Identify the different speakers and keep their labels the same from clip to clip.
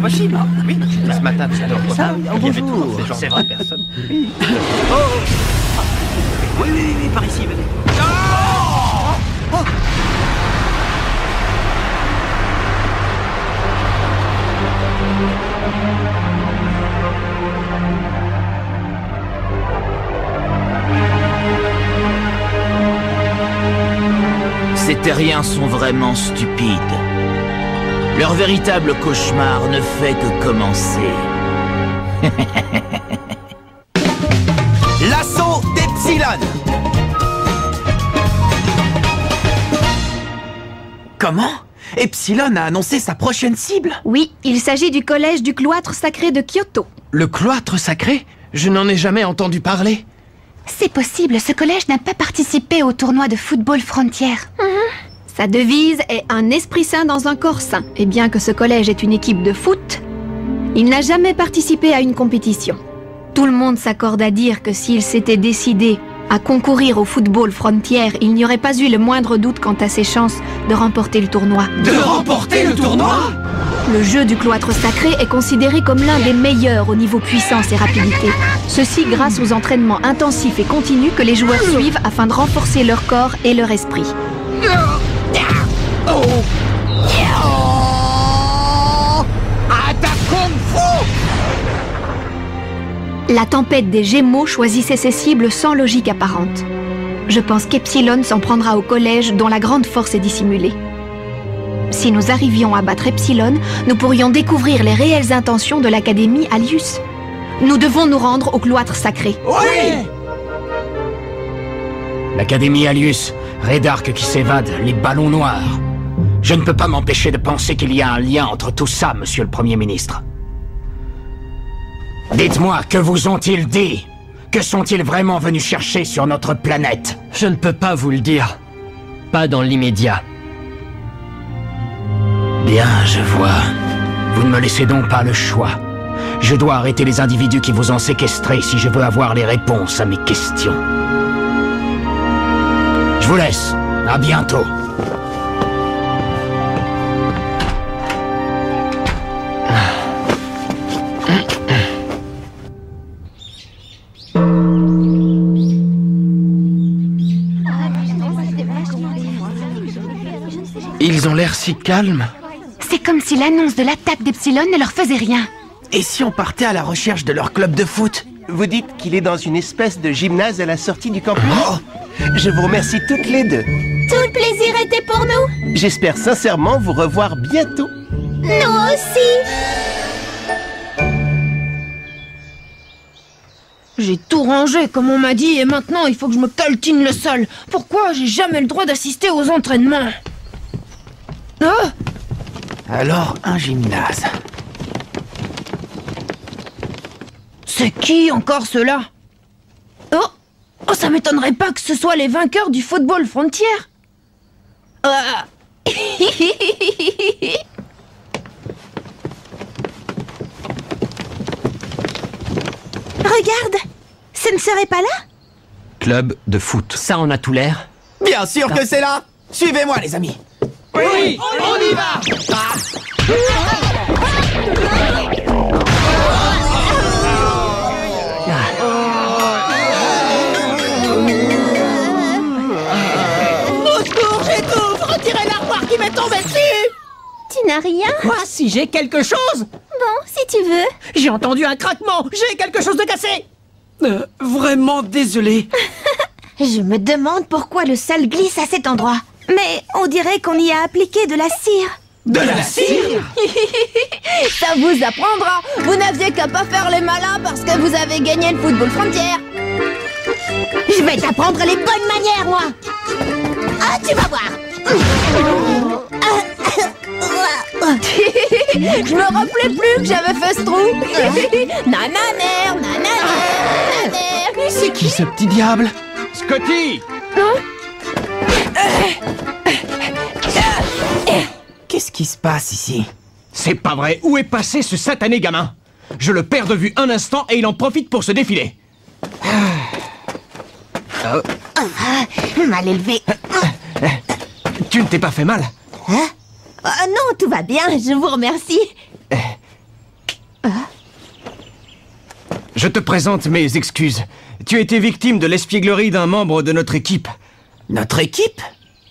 Speaker 1: possible. Oui, ce matin, tu adores ça. Il y avait toujours ces gens. C'est vrai, personne. Oui. Oh. Oui, par ici, venez. Oh. Oh.
Speaker 2: Ces terriens sont vraiment stupides. Leur véritable cauchemar ne fait que commencer.
Speaker 1: L'assaut d'Epsilon. Comment? Epsilon a annoncé sa prochaine cible?
Speaker 3: Oui, il s'agit du collège du cloître sacré de Kyoto.
Speaker 1: Le cloître sacré? Je n'en ai jamais entendu parler.
Speaker 4: C'est possible, ce collège n'a pas participé au tournoi de football frontière.
Speaker 3: Sa devise est un esprit sain dans un corps sain. Et bien que ce collège est une équipe de foot, il n'a jamais participé à une compétition. Tout le monde s'accorde à dire que s'il s'était décidé à concourir au football frontière, il n'y aurait pas eu le moindre doute quant à ses chances de remporter le tournoi.
Speaker 1: De remporter le tournoi?
Speaker 3: Le jeu du cloître sacré est considéré comme l'un des meilleurs au niveau puissance et rapidité. Ceci grâce aux entraînements intensifs et continus que les joueurs suivent afin de renforcer leur corps et leur esprit. La tempête des Gémeaux choisissait ses cibles sans logique apparente. Je pense qu'Epsilon s'en prendra au collège dont la grande force est dissimulée. Si nous arrivions à battre Epsilon, nous pourrions découvrir les réelles intentions de l'Académie Alius. Nous devons nous rendre au cloître sacré.
Speaker 1: Oui!
Speaker 5: L'Académie Alius, Redark qui s'évade, les ballons noirs. Je ne peux pas m'empêcher de penser qu'il y a un lien entre tout ça, monsieur le Premier ministre. Dites-moi, que vous ont-ils dit? Que sont-ils vraiment venus chercher sur notre planète?
Speaker 6: Je ne peux pas vous le dire. Pas dans l'immédiat.
Speaker 5: Bien, je vois. Vous ne me laissez donc pas le choix. Je dois arrêter les individus qui vous ont séquestré si je veux avoir les réponses à mes questions. Je vous laisse. À bientôt.
Speaker 1: Ils ont l'air si calmes.
Speaker 4: C'est comme si l'annonce de l'attaque d'Epsilon ne leur faisait rien.
Speaker 1: Et si on partait à la recherche de leur club de foot?
Speaker 7: Vous dites qu'il est dans une espèce de gymnase à la sortie du campus?
Speaker 1: Oh!
Speaker 7: Je vous remercie toutes les deux.
Speaker 4: Tout le plaisir était pour nous.
Speaker 7: J'espère sincèrement vous revoir bientôt.
Speaker 4: Nous aussi.
Speaker 8: J'ai tout rangé comme on m'a dit et maintenant il faut que je me caltine le sol. Pourquoi j'ai jamais le droit d'assister aux entraînements? Ah!
Speaker 1: Alors, un gymnase.
Speaker 8: C'est qui encore ceux-là? Oh, ça m'étonnerait pas que ce soit les vainqueurs du football frontière.
Speaker 4: Regarde, ce ne serait pas là?
Speaker 1: Club de foot.
Speaker 6: Ça en a tout l'air.
Speaker 1: Bien sûr que c'est là. Suivez-moi, les amis. Oui, on y va.
Speaker 8: Au secours, j'étouffe! Retirez l'armoire qui m'est tombée dessus!
Speaker 4: Tu n'as rien?
Speaker 8: Quoi, si j'ai quelque chose?
Speaker 4: Bon, si tu veux.
Speaker 8: J'ai entendu un craquement! J'ai quelque chose de cassé!
Speaker 1: Vraiment désolé.
Speaker 4: Je me demande pourquoi le sol glisse à cet endroit. Mais on dirait qu'on y a appliqué de la cire.
Speaker 1: De la cire?
Speaker 8: Ça vous apprendra! Vous n'aviez qu'à pas faire les malins parce que vous avez gagné le football frontière!
Speaker 4: Je vais t'apprendre les bonnes manières, moi. Ah, tu vas voir.
Speaker 8: Je me rappelais plus que j'avais fait ce trou! Nananer, nananer.
Speaker 1: C'est qui ce petit diable?
Speaker 5: Scotty!
Speaker 1: Qu'est-ce qui se passe ici?
Speaker 5: C'est pas vrai. Où est passé ce satané gamin? Je le perds de vue un instant et il en profite pour se défiler.
Speaker 4: Mal élevé.
Speaker 5: Tu ne t'es pas fait mal?
Speaker 4: Hein? Non, tout va bien, je vous remercie.
Speaker 9: Je te présente mes excuses. Tu as été victime de l'espièglerie d'un membre de notre équipe.
Speaker 10: Notre équipe?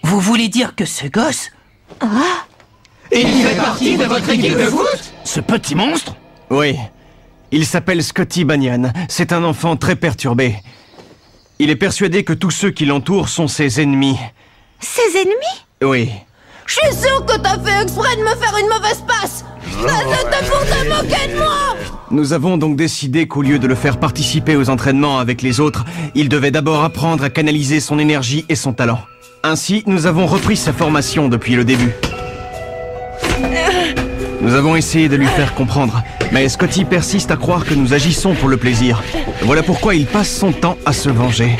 Speaker 10: Vous voulez dire que ce gosse...
Speaker 5: Et il fait partie de votre équipe de foot?
Speaker 10: Ce petit monstre?
Speaker 9: Oui. Il s'appelle Scotty Banyan. C'est un enfant très perturbé. Il est persuadé que tous ceux qui l'entourent sont ses ennemis.
Speaker 4: Ses ennemis?
Speaker 9: Oui.
Speaker 8: Je suis sûre que t'as fait exprès de me faire une mauvaise passe. C'était pour te moquer de moi.
Speaker 9: Nous avons donc décidé qu'au lieu de le faire participer aux entraînements avec les autres, il devait d'abord apprendre à canaliser son énergie et son talent. Ainsi, nous avons repris sa formation depuis le début. Nous avons essayé de lui faire comprendre, mais Scotty persiste à croire que nous agissons pour le plaisir. Voilà pourquoi il passe son temps à se venger.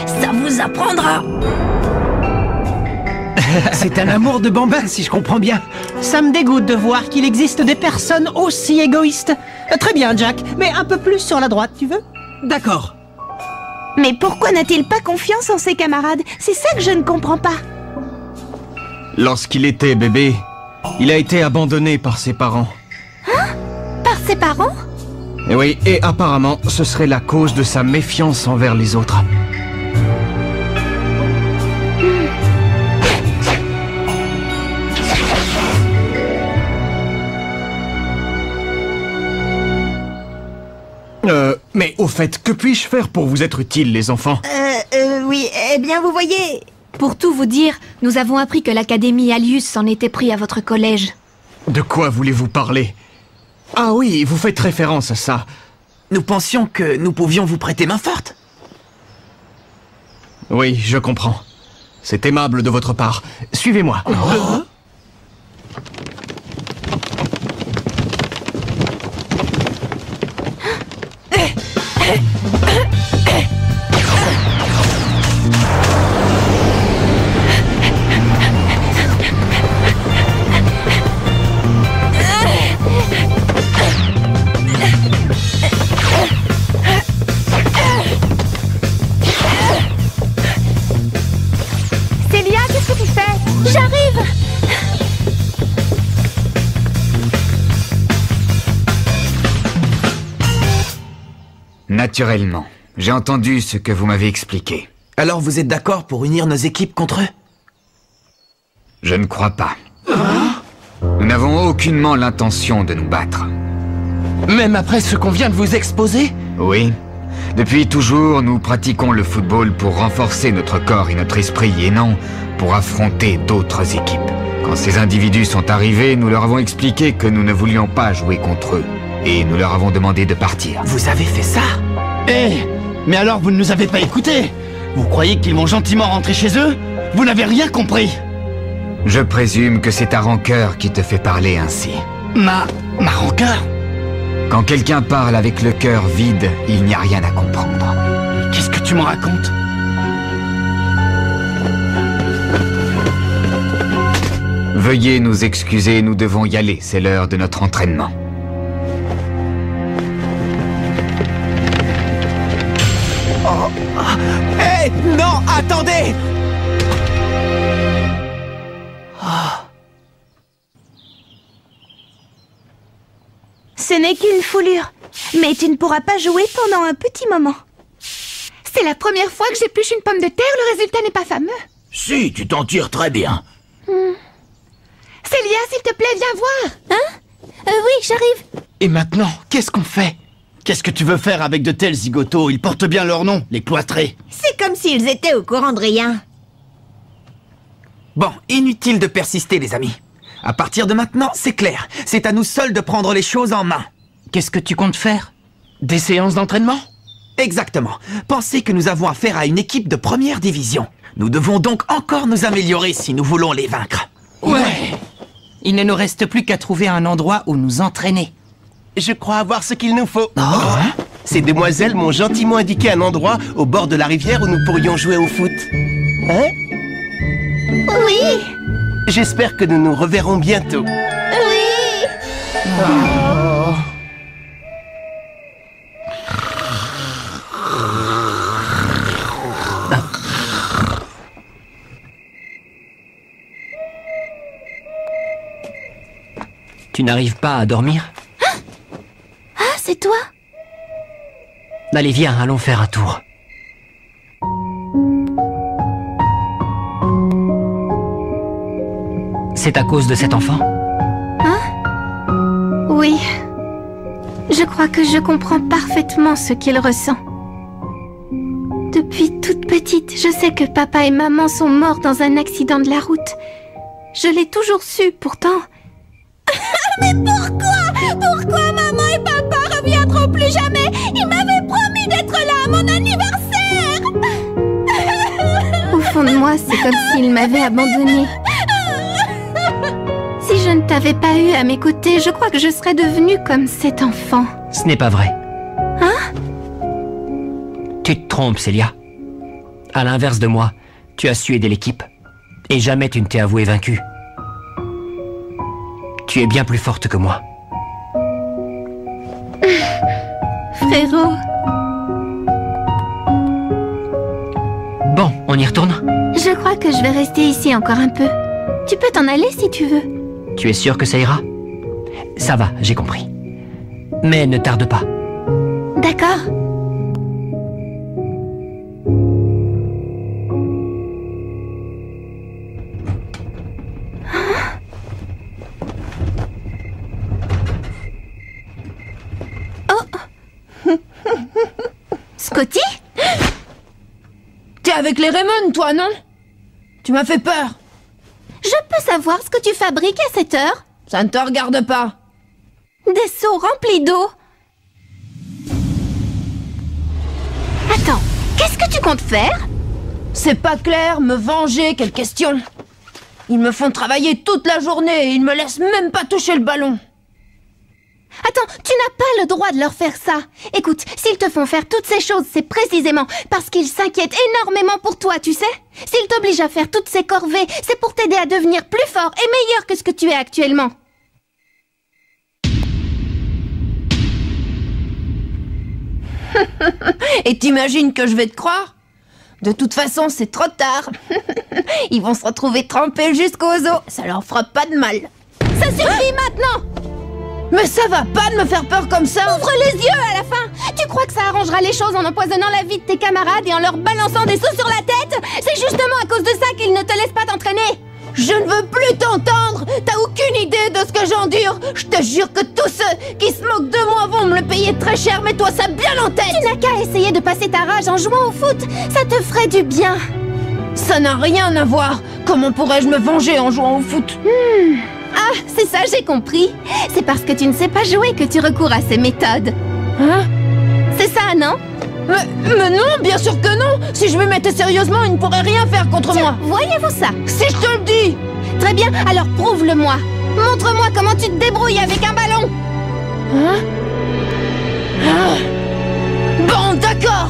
Speaker 8: Ça vous apprendra.
Speaker 7: C'est un amour de bambin, si je comprends bien. Ça me dégoûte de voir qu'il existe des personnes aussi égoïstes. Très bien, Jack, mais un peu plus sur la droite, tu veux? D'accord.
Speaker 4: Mais pourquoi n'a-t-il pas confiance en ses camarades? C'est ça que je ne comprends pas.
Speaker 9: Lorsqu'il était bébé, il a été abandonné par ses parents.
Speaker 4: Hein? Par ses parents?
Speaker 9: Et oui, et apparemment, ce serait la cause de sa méfiance envers les autres. Mais au fait, que puis-je faire pour vous être utile, les enfants?
Speaker 4: Oui, eh bien, vous voyez...
Speaker 3: Pour tout vous dire, nous avons appris que l'Académie Alius s'en était pris à votre collège.
Speaker 9: De quoi voulez-vous parler? Ah oui, vous faites référence à ça.
Speaker 10: Nous pensions que nous pouvions vous prêter main forte.
Speaker 9: Oui, je comprends. C'est aimable de votre part. Suivez-moi.
Speaker 4: Célia, qu'est-ce que tu fais? J'arrive!
Speaker 5: Naturellement. J'ai entendu ce que vous m'avez expliqué.
Speaker 10: Alors vous êtes d'accord pour unir nos équipes contre eux?
Speaker 5: Je ne crois pas. Nous n'avons aucunement l'intention de nous battre.
Speaker 10: Même après ce qu'on vient de vous exposer?
Speaker 5: Oui. Depuis toujours, nous pratiquons le football pour renforcer notre corps et notre esprit, et non pour affronter d'autres équipes. Quand ces individus sont arrivés, nous leur avons expliqué que nous ne voulions pas jouer contre eux. Et nous leur avons demandé de partir.
Speaker 10: Vous avez fait ça?
Speaker 11: Mais alors vous ne nous avez pas écoutés? Vous croyez qu'ils vont gentiment rentrer chez eux? Vous n'avez rien compris.
Speaker 5: Je présume que c'est ta rancœur qui te fait parler ainsi.
Speaker 11: Ma rancœur?
Speaker 5: Quand quelqu'un parle avec le cœur vide, il n'y a rien à comprendre.
Speaker 11: Qu'est-ce que tu me racontes?
Speaker 5: Veuillez nous excuser, nous devons y aller, c'est l'heure de notre entraînement.
Speaker 10: Hé! Non, attendez!
Speaker 4: Ce n'est qu'une foulure. Mais tu ne pourras pas jouer pendant un petit moment.
Speaker 8: C'est la première fois que j'épluche une pomme de terre, le résultat n'est pas fameux.
Speaker 11: Si, tu t'en tires très bien.
Speaker 8: Célia, s'il te plaît, viens voir.
Speaker 4: Hein? Oui, j'arrive.
Speaker 11: Et maintenant, qu'est-ce qu'on fait? Qu'est-ce que tu veux faire avec de tels zigotos? Ils portent bien leur nom, les cloîtrés.
Speaker 4: C'est comme s'ils étaient au courant de rien.
Speaker 10: Bon, inutile de persister, les amis. À partir de maintenant, c'est clair. C'est à nous seuls de prendre les choses en main.
Speaker 7: Qu'est-ce que tu comptes faire? Des séances d'entraînement?
Speaker 10: Exactement. Pensez que nous avons affaire à une équipe de première division. Nous devons donc encore nous améliorer si nous voulons les vaincre.
Speaker 7: Ouais. Il ne nous reste plus qu'à trouver un endroit où nous entraîner.
Speaker 1: Je crois avoir ce qu'il nous faut. Ces demoiselles m'ont gentiment indiqué un endroit au bord de la rivière où nous pourrions jouer au foot. Hein?
Speaker 4: Oui.
Speaker 1: J'espère que nous nous reverrons bientôt.
Speaker 4: Oui.
Speaker 6: Tu n'arrives pas à dormir?
Speaker 4: Ah, c'est toi?
Speaker 6: Allez, viens, allons faire un tour. C'est à cause de cet enfant?
Speaker 3: Hein? Oui. Je crois que je comprends parfaitement ce qu'il ressent. Depuis toute petite, je sais que papa et maman sont morts dans un accident de la route. Je l'ai toujours su, pourtant.
Speaker 4: Mais pourquoi? Pourquoi maman et papa reviendront plus jamais? Ils m'avaient promis d'être là à mon anniversaire.
Speaker 3: Au fond de moi, c'est comme s'ils m'avaient abandonnée. Si je ne t'avais pas eu à mes côtés, je crois que je serais devenue comme cet enfant.
Speaker 6: Ce n'est pas vrai.
Speaker 3: Hein?
Speaker 6: Tu te trompes, Célia. À l'inverse de moi, tu as su aider l'équipe. Et jamais tu ne t'es avouée vaincue. Tu es bien plus forte que moi.
Speaker 3: Frérot.
Speaker 6: Bon, on y retourne?
Speaker 3: Je crois que je vais rester ici encore un peu. Tu peux t'en aller si tu veux.
Speaker 6: Tu es sûr que ça ira? Ça va, j'ai compris. Mais ne tarde pas.
Speaker 3: D'accord.
Speaker 4: Scotty?
Speaker 8: T'es avec les Raymond, toi, non? Tu m'as fait peur.
Speaker 4: Je peux savoir ce que tu fabriques à cette heure?
Speaker 8: Ça ne te regarde pas.
Speaker 4: Des seaux remplis d'eau. Attends, qu'est-ce que tu comptes faire?
Speaker 8: C'est pas clair, me venger, quelle question. Ils me font travailler toute la journée et ils me laissent même pas toucher le ballon.
Speaker 4: Attends, tu n'as pas le droit de leur faire ça. Écoute, s'ils te font faire toutes ces choses, c'est précisément parce qu'ils s'inquiètent énormément pour toi, tu sais? S'ils t'obligent à faire toutes ces corvées, c'est pour t'aider à devenir plus fort et meilleur que ce que tu es actuellement.
Speaker 8: Et t'imagines que je vais te croire? De toute façon, c'est trop tard. Ils vont se retrouver trempés jusqu'aux os. Ça leur fera pas de mal.
Speaker 4: Ça suffit maintenant!
Speaker 8: Mais ça va pas de me faire peur comme ça!
Speaker 4: Ouvre les yeux à la fin! Tu crois que ça arrangera les choses en empoisonnant la vie de tes camarades et en leur balançant des seaux sur la tête? C'est justement à cause de ça qu'ils ne te laissent pas t'entraîner!
Speaker 8: Je ne veux plus t'entendre! T'as aucune idée de ce que j'endure! Je te jure que tous ceux qui se moquent de moi vont me le payer très cher, mais toi ça bien en tête!
Speaker 4: Tu n'as qu'à essayer de passer ta rage en jouant au foot! Ça te ferait du bien!
Speaker 8: Ça n'a rien à voir! Comment pourrais-je me venger en jouant au foot?
Speaker 4: Ah, c'est ça, j'ai compris. C'est parce que tu ne sais pas jouer que tu recours à ces méthodes.
Speaker 8: Hein?
Speaker 4: C'est ça, non?
Speaker 8: Mais non, bien sûr que non! Si je me mettais sérieusement, ils ne pourraient rien faire contre moi!
Speaker 4: Voyez-vous ça?
Speaker 8: Si je te le dis!
Speaker 4: Très bien, alors prouve-le-moi! Montre-moi comment tu te débrouilles avec un ballon!
Speaker 8: Hein? Ah. Bon, d'accord!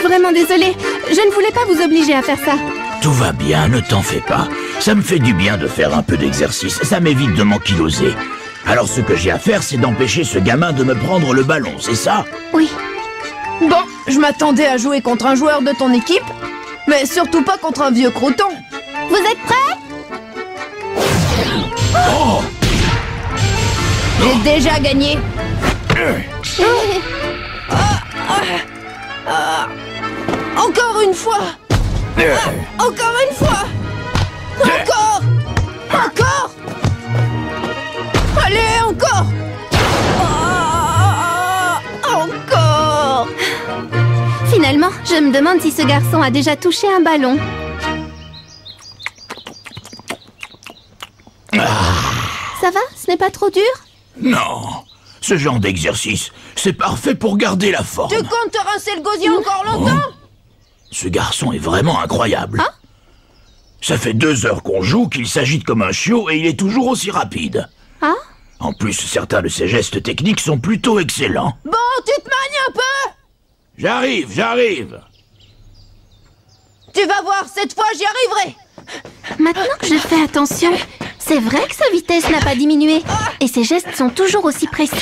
Speaker 3: Vraiment désolée, je ne voulais pas vous obliger à faire ça.
Speaker 2: Tout va bien, ne t'en fais pas. Ça me fait du bien de faire un peu d'exercice, ça m'évite de m'ankyloser. Alors ce que j'ai à faire, c'est d'empêcher ce gamin de me prendre le ballon, c'est ça?
Speaker 3: Oui.
Speaker 8: Bon, je m'attendais à jouer contre un joueur de ton équipe, mais surtout pas contre un vieux crouton.
Speaker 4: Vous êtes prêts?
Speaker 2: Oh!
Speaker 8: J'ai déjà gagné. Encore une fois! Encore une fois! Encore! Encore! Allez, encore! Encore!
Speaker 3: Finalement, je me demande si ce garçon a déjà touché un ballon. Ça va? Ce n'est pas trop dur?
Speaker 2: Non, ce genre d'exercice, c'est parfait pour garder la forme.
Speaker 8: Tu comptes te rincer le gosier encore longtemps?
Speaker 2: Ce garçon est vraiment incroyable.
Speaker 3: Hein?
Speaker 2: Ça fait 2 heures qu'on joue, qu'il s'agite comme un chiot et il est toujours aussi rapide.
Speaker 3: Ah?
Speaker 2: En plus, certains de ses gestes techniques sont plutôt excellents.
Speaker 8: Bon, tu te manies un peu?
Speaker 2: J'arrive.
Speaker 8: Tu vas voir, cette fois j'y arriverai.
Speaker 3: Maintenant que je fais attention, c'est vrai que sa vitesse n'a pas diminué. Et ses gestes sont toujours aussi précis.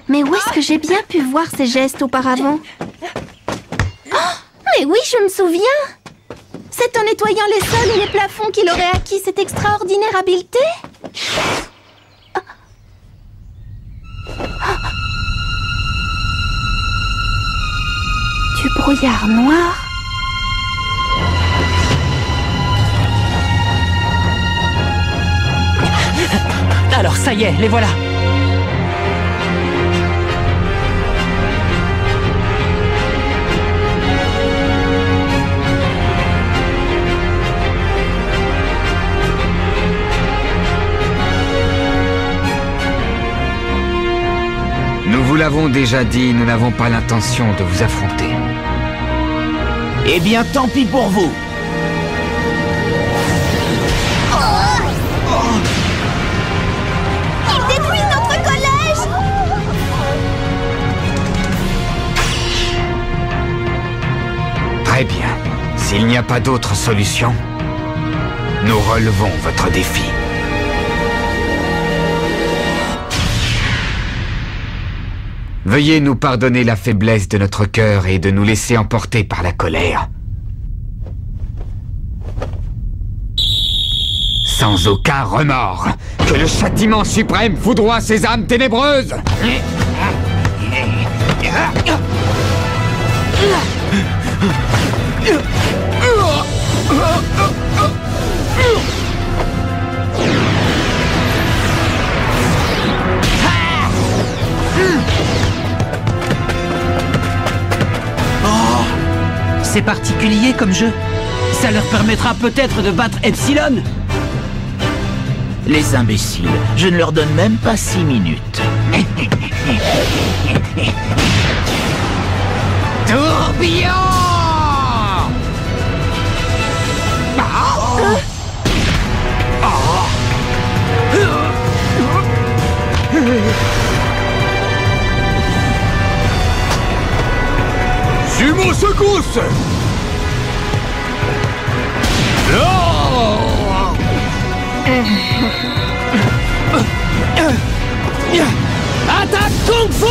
Speaker 3: Mais où est-ce que j'ai bien pu voir ces gestes auparavant? Oh, mais oui, je me souviens.
Speaker 4: C'est en nettoyant les sols et les plafonds qu'il aurait acquis cette extraordinaire habileté? Du brouillard noir.
Speaker 6: Alors ça y est, les voilà.
Speaker 5: Nous vous l'avons déjà dit, nous n'avons pas l'intention de vous affronter.
Speaker 11: Eh bien, tant pis pour vous.
Speaker 4: Ils détruisent notre collège!
Speaker 5: Très bien. S'il n'y a pas d'autre solution, nous relevons votre défi. Veuillez nous pardonner la faiblesse de notre cœur et de nous laisser emporter par la colère. Sans aucun remords, que le châtiment suprême foudroie ces âmes ténébreuses.
Speaker 7: C'est particulier comme jeu. Ça leur permettra peut-être de battre Epsilon.
Speaker 2: Les imbéciles, je ne leur donne même pas 6 minutes.
Speaker 5: Tourbillon!
Speaker 9: Sumo secousse!
Speaker 7: Attaque Kung Fu!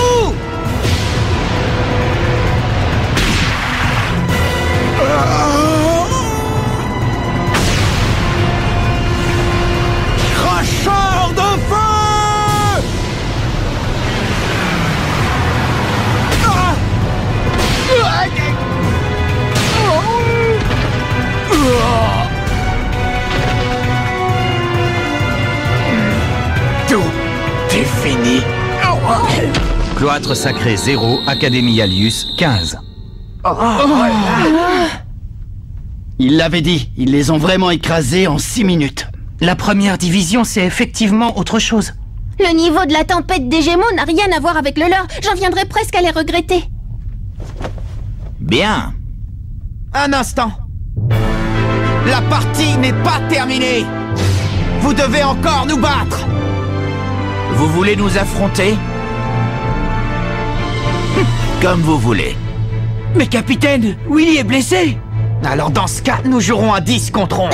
Speaker 9: Cracheur de feu!
Speaker 10: Tout est fini.
Speaker 1: Cloître sacré 0, Académie Alius 15.
Speaker 11: Il l'avait dit, ils les ont vraiment écrasés en 6 minutes.
Speaker 7: La première division, c'est effectivement autre chose.
Speaker 4: Le niveau de la tempête des Gémeaux n'a rien à voir avec le leur. J'en viendrais presque à les regretter.
Speaker 2: Bien.
Speaker 10: Un instant. La partie n'est pas terminée. Vous devez encore nous battre.
Speaker 2: Vous voulez nous affronter? Comme vous voulez.
Speaker 7: Mais capitaine, Willy est blessé.
Speaker 10: Alors dans ce cas, nous jouerons à 10 contre 11.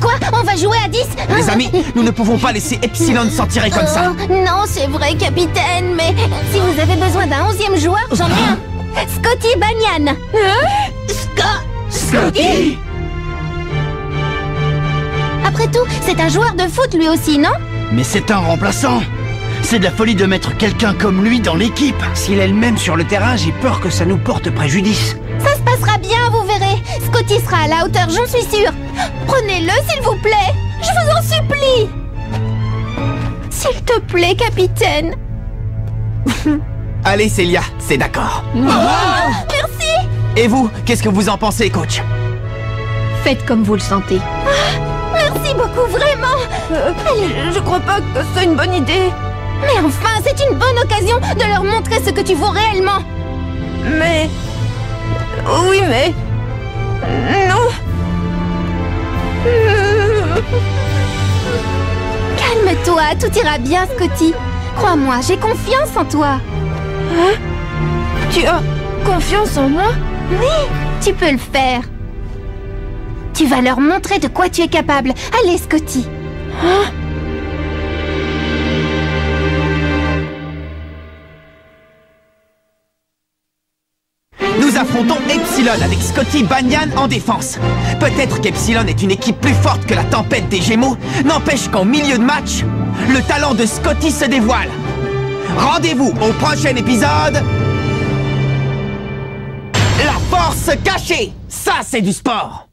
Speaker 4: Quoi? On va jouer à 10?
Speaker 10: Les amis, nous ne pouvons pas laisser Epsilon s'en tirer comme ça.
Speaker 4: Non, c'est vrai, capitaine, mais si vous avez besoin d'un 11e joueur, j'en ai un. Scotty Banyan.
Speaker 2: Scotty!
Speaker 4: Après tout, c'est un joueur de foot lui aussi, non?
Speaker 11: Mais c'est un remplaçant. C'est de la folie de mettre quelqu'un comme lui dans l'équipe.
Speaker 7: S'il est le même sur le terrain, j'ai peur que ça nous porte préjudice.
Speaker 4: Ça se passera bien, vous verrez. Scotty sera à la hauteur, j'en suis sûre. Prenez-le, s'il vous plaît. Je vous en supplie. S'il te plaît, capitaine.
Speaker 10: Allez, Célia, c'est d'accord.
Speaker 4: Merci.
Speaker 10: Et vous, qu'est-ce que vous en pensez, coach?
Speaker 3: Faites comme vous le sentez.
Speaker 4: Merci beaucoup, vraiment.
Speaker 8: Je crois pas que c'est une bonne idée.
Speaker 4: Mais enfin, c'est une bonne occasion de leur montrer ce que tu vaux réellement.
Speaker 8: Mais... Oui, mais... Non.
Speaker 4: Calme-toi, tout ira bien, Scotty. Crois-moi, j'ai confiance en toi.
Speaker 8: Hein? Tu as confiance en moi?
Speaker 4: Oui, tu peux le faire. Tu vas leur montrer de quoi tu es capable. Allez, Scotty.
Speaker 8: Hein?
Speaker 10: Nous Nous affrontons Epsilon avec Scotty Banyan en défense. Peut-être qu'Epsilon est une équipe plus forte que la tempête des Gémeaux, n'empêche qu'en milieu de match, le talent de Scotty se dévoile. Rendez-vous au prochain épisode. La force cachée, ça c'est du sport.